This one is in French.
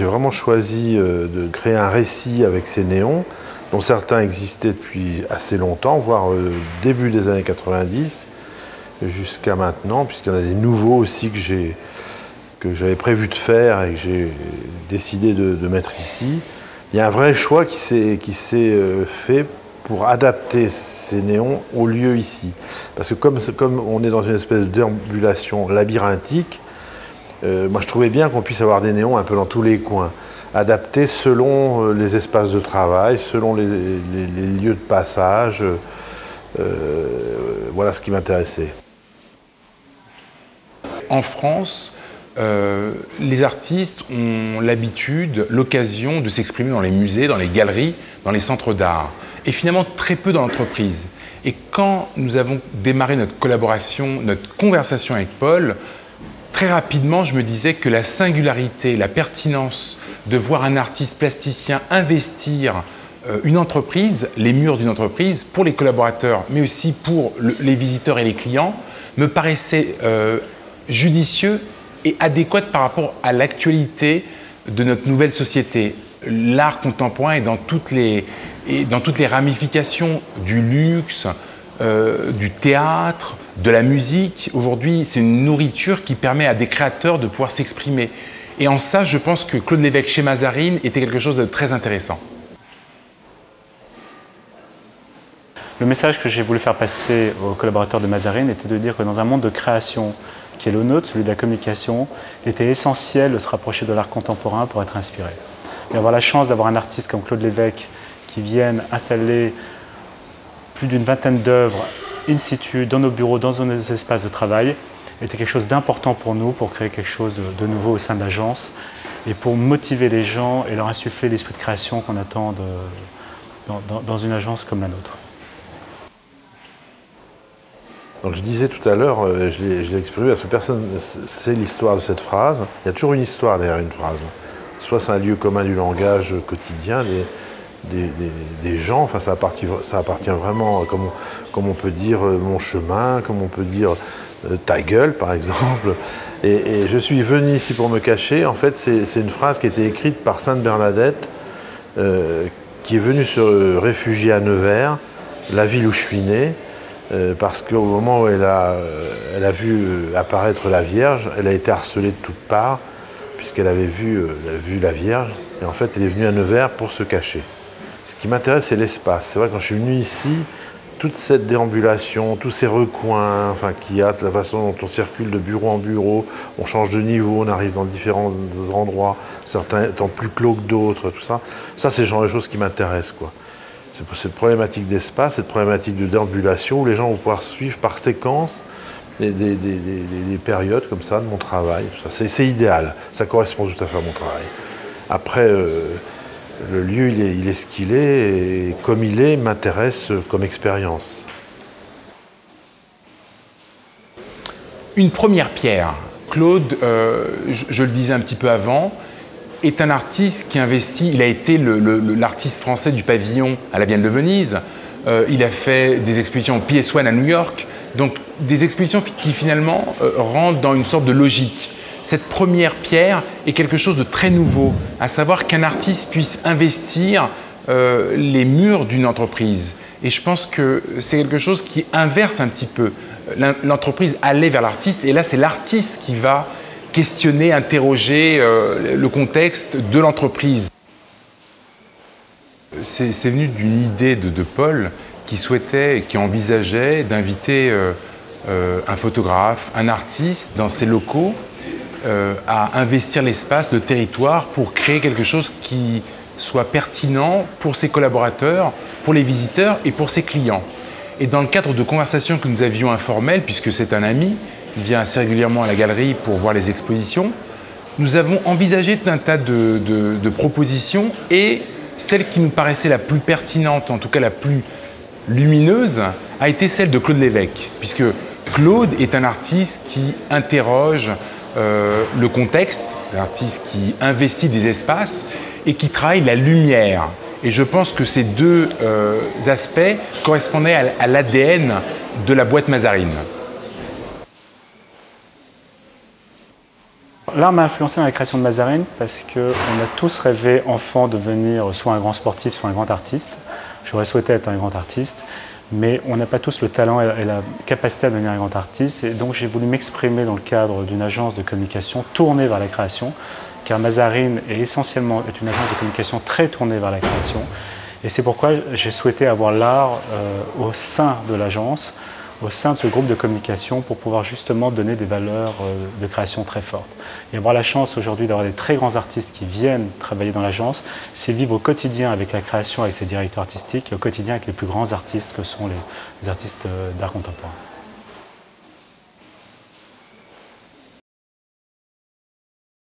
j'ai vraiment choisi de créer un récit avec ces néons, dont certains existaient depuis assez longtemps, voire début des années 90, jusqu'à maintenant, puisqu'il y en a des nouveaux aussi que j'avais prévu de faire et que j'ai décidé de mettre ici. Il y a un vrai choix qui s'est fait pour adapter ces néons au lieu ici. Parce que comme on est dans une espèce de déambulation labyrinthique, moi je trouvais bien qu'on puisse avoir des néons un peu dans tous les coins, adaptés selon les espaces de travail, selon les lieux de passage. Voilà ce qui m'intéressait. En France, les artistes ont l'habitude, l'occasion de s'exprimer dans les musées, dans les galeries, dans les centres d'art, et finalement très peu dans l'entreprise. Et quand nous avons démarré notre collaboration, notre conversation avec Paul, très rapidement, je me disais que la singularité, la pertinence de voir un artiste plasticien investir une entreprise, les murs d'une entreprise, pour les collaborateurs, mais aussi pour les visiteurs et les clients, me paraissait judicieux et adéquate par rapport à l'actualité de notre nouvelle société. L'art contemporain est dans toutes les ramifications du luxe, du théâtre, de la musique. Aujourd'hui, c'est une nourriture qui permet à des créateurs de pouvoir s'exprimer. Et en ça, je pense que Claude Lévêque chez Mazarine était quelque chose de très intéressant. Le message que j'ai voulu faire passer aux collaborateurs de Mazarine était de dire que dans un monde de création qui est le nôtre, celui de la communication, il était essentiel de se rapprocher de l'art contemporain pour être inspiré. Et avoir la chance d'avoir un artiste comme Claude Lévêque qui vienne installer plus d'une vingtaine d'œuvres in situ, dans nos bureaux, dans nos espaces de travail, était quelque chose d'important pour nous, pour créer quelque chose de nouveau au sein de l'agence et pour motiver les gens et leur insuffler l'esprit de création qu'on attend dans une agence comme la nôtre. Donc je disais tout à l'heure, je l'ai exprimé parce que personne ne sait l'histoire de cette phrase. Il y a toujours une histoire derrière une phrase. Soit c'est un lieu commun du langage quotidien des gens, enfin ça appartient vraiment, comme on peut dire mon chemin, comme on peut dire ta gueule par exemple. Et je suis venu ici pour me cacher. En fait c'est une phrase qui a été écrite par Sainte Bernadette, qui est venue se réfugier à Nevers, la ville où je suis né. Parce qu'au moment où elle a vu apparaître la Vierge, elle a été harcelée de toutes parts, puisqu'elle avait vu la Vierge, et en fait elle est venue à Nevers pour se cacher. Ce qui m'intéresse, c'est l'espace. C'est vrai, quand je suis venu ici, toute cette déambulation, tous ces recoins, enfin, qu'il y a, de la façon dont on circule de bureau en bureau, on change de niveau, on arrive dans différents endroits, certains étant plus clos que d'autres, tout ça, c'est le genre de choses qui m'intéressent, quoi. Cette problématique d'espace, cette problématique de déambulation où les gens vont pouvoir suivre par séquence des périodes comme ça de mon travail. C'est idéal, ça correspond tout à fait à mon travail. Après, le lieu, il est ce qu'il est et comme il est, m'intéresse comme expérience. Une première pierre. Claude, je le disais un petit peu avant, est un artiste qui investit, il a été l'artiste français du pavillon à la Biennale de Venise, il a fait des expositions au PS1 à New York, donc des expositions qui finalement rentrent dans une sorte de logique. Cette première pierre est quelque chose de très nouveau, à savoir qu'un artiste puisse investir les murs d'une entreprise. Et je pense que c'est quelque chose qui inverse un petit peu. L'entreprise allait vers l'artiste et là c'est l'artiste qui va questionner, interroger le contexte de l'entreprise. C'est venu d'une idée de Paul qui souhaitait et qui envisageait d'inviter un photographe, un artiste dans ses locaux à investir l'espace, le territoire pour créer quelque chose qui soit pertinent pour ses collaborateurs, pour les visiteurs et pour ses clients. Et dans le cadre de conversations que nous avions informelles, puisque c'est un ami, il vient assez régulièrement à la galerie pour voir les expositions, nous avons envisagé tout un tas de propositions et celle qui nous paraissait la plus pertinente, en tout cas la plus lumineuse, a été celle de Claude Lévêque, puisque Claude est un artiste qui interroge le contexte, un artiste qui investit des espaces et qui travaille la lumière. Et je pense que ces deux aspects correspondaient à l'ADN de la boîte Mazarine. L'art m'a influencé dans la création de Mazarine parce qu'on a tous rêvé enfant de devenir soit un grand sportif, soit un grand artiste. J'aurais souhaité être un grand artiste, mais on n'a pas tous le talent et la capacité à devenir un grand artiste. Et donc j'ai voulu m'exprimer dans le cadre d'une agence de communication tournée vers la création, car Mazarine est essentiellement une agence de communication très tournée vers la création. Et c'est pourquoi j'ai souhaité avoir l'art au sein de l'agence, au sein de ce groupe de communication pour pouvoir justement donner des valeurs de création très fortes. Et avoir la chance aujourd'hui d'avoir des très grands artistes qui viennent travailler dans l'agence, c'est vivre au quotidien avec la création, avec ses directeurs artistiques, et au quotidien avec les plus grands artistes que sont les artistes d'art contemporain.